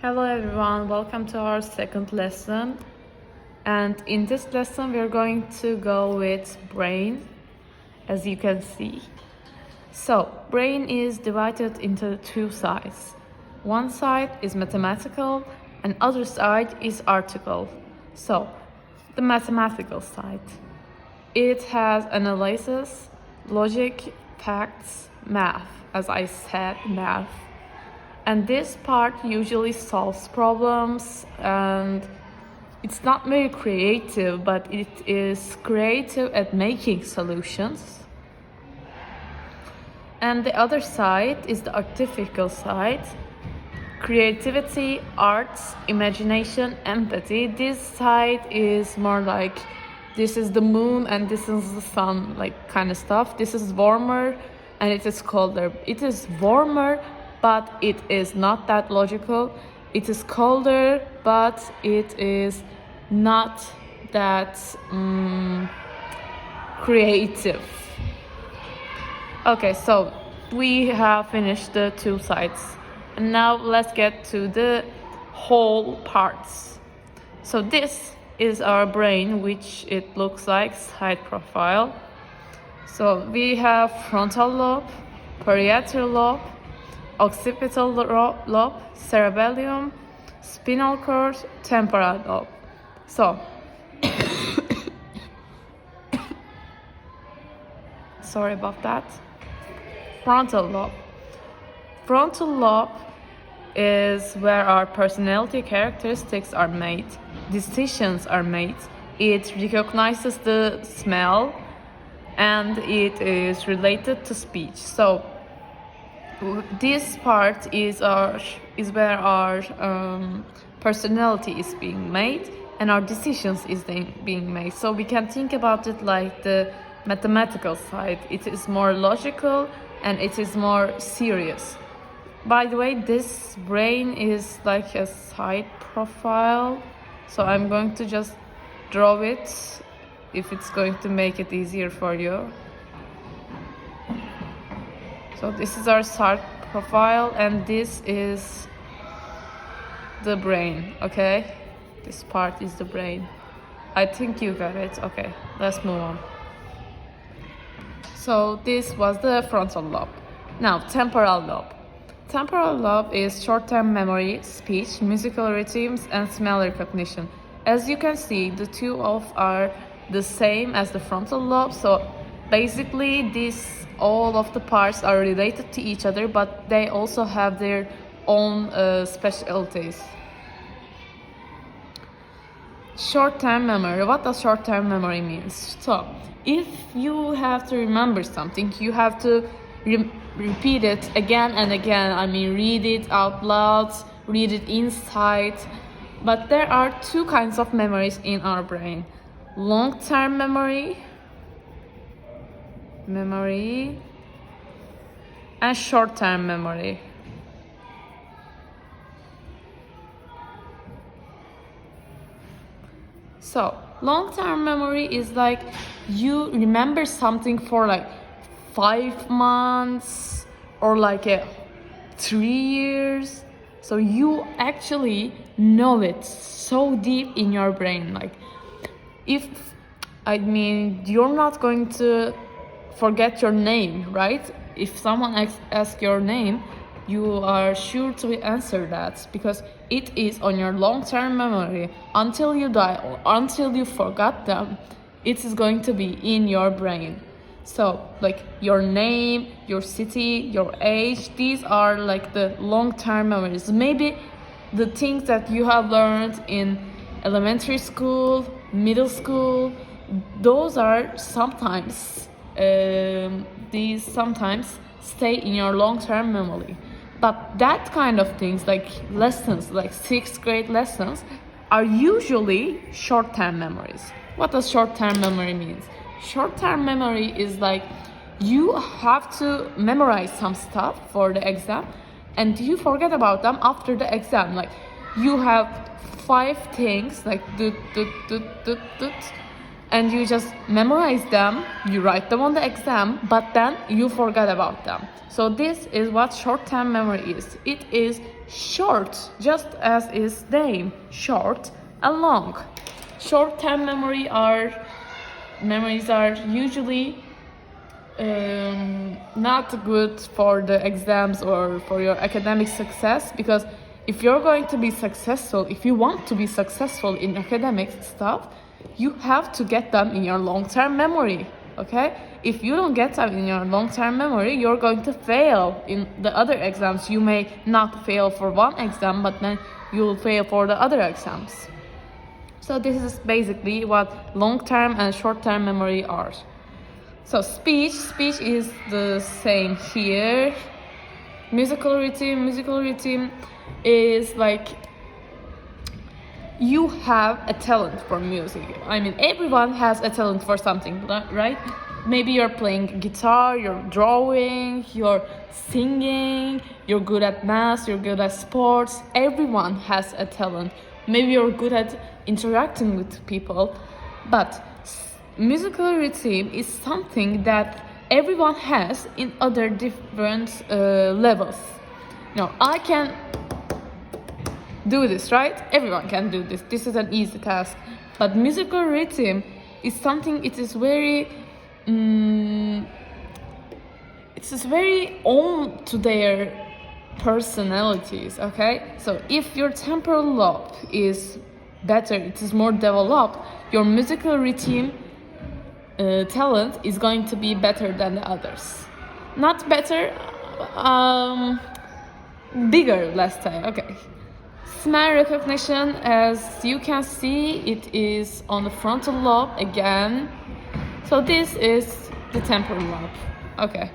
Hello everyone, welcome to our second lesson. And in this lesson, we're going to go with brain, as you can see. So, brain is divided into two sides. One side is mathematical and other side is article. So, the mathematical side. It has analysis, logic, facts, math. As I said, math. And this part usually solves problems, and it's not very creative, but it is creative at making solutions. And the other side is the artificial side. Creativity, arts, imagination, empathy. This side is more like this is the moon and this is the sun, like kind of stuff. This is warmer and it is colder. It is warmer, but it is not that logical. It is colder, but it is not that creative. Okay, so we have finished the two sides. And now let's get to the whole parts. So this is our brain, which it looks like side profile. So we have frontal lobe, parietal lobe, occipital lobe, cerebellum, spinal cord, temporal lobe. So, sorry about that. Frontal lobe. Frontal lobe is where our personality characteristics are made, decisions are made. It recognizes the smell and it is related to speech. So this part is where our personality is being made and our decisions is being made. So we can think about it like the mathematical side. It is more logical and it is more serious. By the way, this brain is like a side profile, so I'm going to just draw it if it's going to make it easier for you. So this is our side profile and this is the brain, okay? This part is the brain. I think you got it. Okay, let's move on. So this was the frontal lobe. Now, temporal lobe. Temporal lobe is short-term memory, speech, musical rhythms, and smell recognition. As you can see, the two are the same as the frontal lobe. So basically, all of the parts are related to each other, but they also have their own specialties. Short-term memory. What does short-term memory mean? So, if you have to remember something, you have to repeat it again and again. I mean, read it out loud, read it inside. But there are two kinds of memories in our brain. Long-term memory, and short-term memory. So, long-term memory is like you remember something for like 5 months or like 3 years. So you actually know it so deep in your brain. Like, you're not going to forget your name, right? If someone asks your name, you are sure to answer that because it is on your long-term memory. Until you die or until you forgot them, it is going to be in your brain. So, like your name, your city, your age, these are like the long-term memories. Maybe the things that you have learned in elementary school, middle school, those are sometimes, these sometimes stay in your long-term memory. But that kind of things, like lessons, like 6th grade lessons, are usually short-term memories. What does short-term memory mean? Short-term memory is like you have to memorize some stuff for the exam and you forget about them after the exam. Like you have 5 things, like and you just memorize them, you write them on the exam, but then you forget about them. So this is what short-term memory is. It is short, just as its name, short and long. Short-term memories are usually not good for the exams or for your academic success, because if you're going to be successful, if you want to be successful in academic stuff, you have to get them in your long-term memory, okay? If you don't get them in your long-term memory, you're going to fail in the other exams. You may not fail for one exam, but then you'll fail for the other exams. So this is basically what long-term and short-term memory are. So speech is the same here. Musical rhythm is like you have a talent for music. I mean, everyone has a talent for something, right? Maybe you're playing guitar, you're drawing, you're singing, you're good at math, you're good at sports. Everyone has a talent. Maybe you're good at interacting with people, but musical rhythm is something that everyone has in other different levels. Now, I can do this, right? Everyone can do this. This is an easy task. But musical rhythm is something, it is very own to their personalities, okay? So if your temporal lobe is better, it is more developed, your musical rhythm talent is going to be better than the others. Not better, bigger, let's say, okay. Smell recognition, as you can see, it is on the frontal lobe again. So this is the temporal lobe, okay.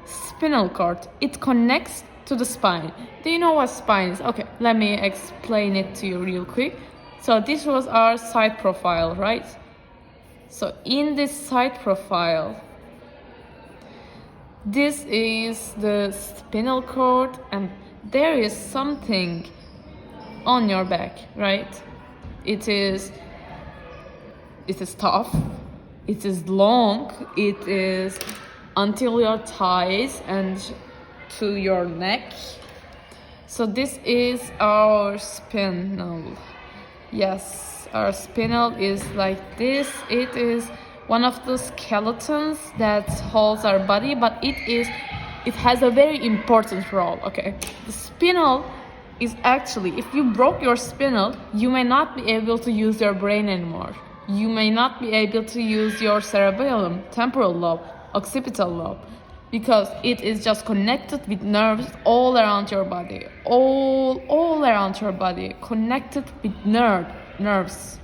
Spinal cord, it connects to the spine. Do you know what spine is? Okay, let me explain it to you real quick. So this was our side profile, right? So in this side profile, this is the spinal cord, and there is something on your back, right? It is tough, it is long, it is until your thighs and to your neck. So this is our spinal. Yes, our spinal is like this. It is one of the skeletons that holds our body, but it has a very important role, okay? The spinal is actually, if you broke your spinal, you may not be able to use your brain anymore. You may not be able to use your cerebellum, temporal lobe, occipital lobe, because it is just connected with nerves all around your body. All around your body, connected with nerves.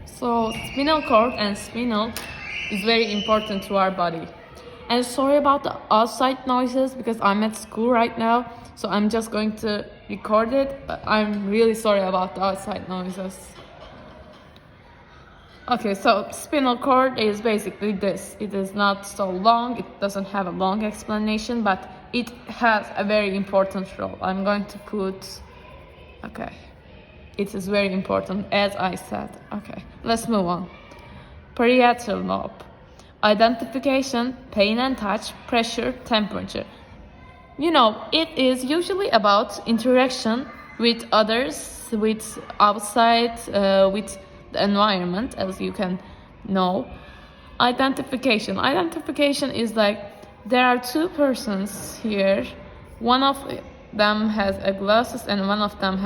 So spinal cord and spinal is very important to our body. And sorry about the outside noises, because I'm at school right now, so I'm just going to record it, but I'm really sorry about the outside noises. Okay, so spinal cord is basically this. It is not so long, it doesn't have a long explanation, but it has a very important role. I'm going to put, okay, it is very important, as I said. Okay, let's move on. Parietal lobe. Identification, pain and touch, pressure, temperature. You know, it is usually about interaction with others, with outside, with the environment, as you can know. Identification is like, there are two persons here. One of them has a glasses and one of them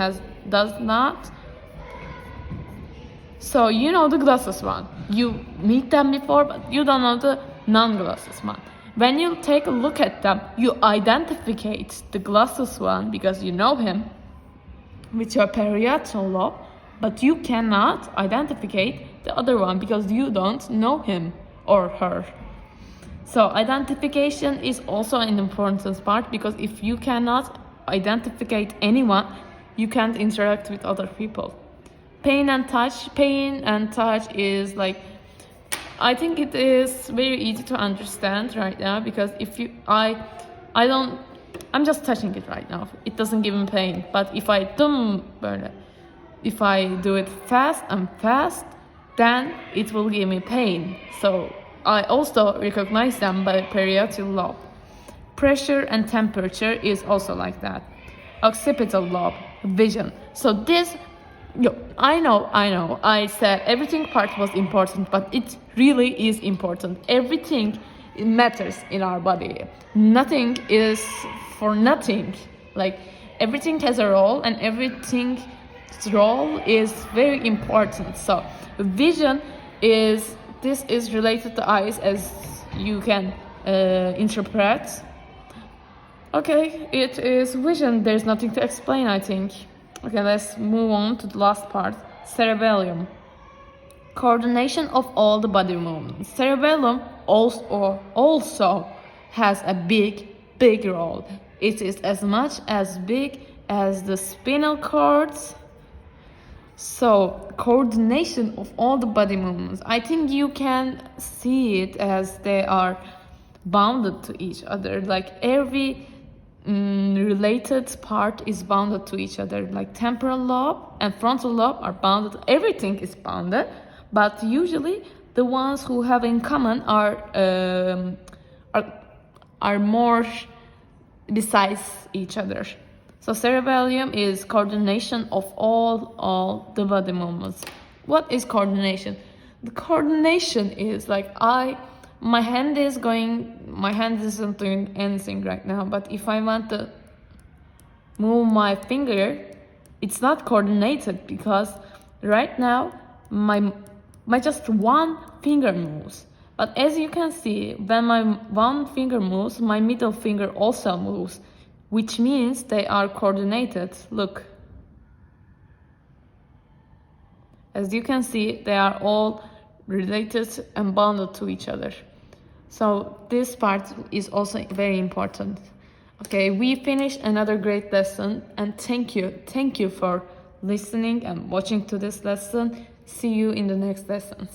does not. So you know the glasses one. You meet them before, but you don't know the non-glasses one. When you take a look at them, you identify the glasses one because you know him with your parietal lobe, but you cannot identify the other one because you don't know him or her. So identification is also an important part, because if you cannot identify anyone, you can't interact with other people. Pain and touch is like, I think it is very easy to understand right now, because I'm just touching it right now. It doesn't give me pain, but if I do it fast, then it will give me pain. So I also recognize them by parietal lobe. Pressure and temperature is also like that. Occipital lobe, vision. So this, I know, I said everything part was important, but it really is important. Everything matters in our body. Nothing is for nothing. Like, everything has a role, and everything's role is very important. So vision this is related to eyes, as you can interpret. Okay, it is vision. There's nothing to explain, I think. Okay, let's move on to the last part. Cerebellum. Coordination of all the body movements. Cerebellum also has a big role. It is as much as big as the spinal cords. So, coordination of all the body movements. I think you can see it as they are bounded to each other. Like, every related part is bounded to each other. Like, temporal lobe and frontal lobe are bounded. Everything is bounded, but usually the ones who have in common are more besides each other. So cerebellum is coordination of all the body movements. What is coordination? The coordination is like my hand isn't doing anything right now, but if I want to move my finger, it's not coordinated, because right now my just one finger moves. But as you can see, when my one finger moves, my middle finger also moves, which means they are coordinated. Look. As you can see, they are all related and bounded to each other. So this part is also very important. Okay, we finished another great lesson, and thank you for listening and watching to this lesson. See you in the next lessons.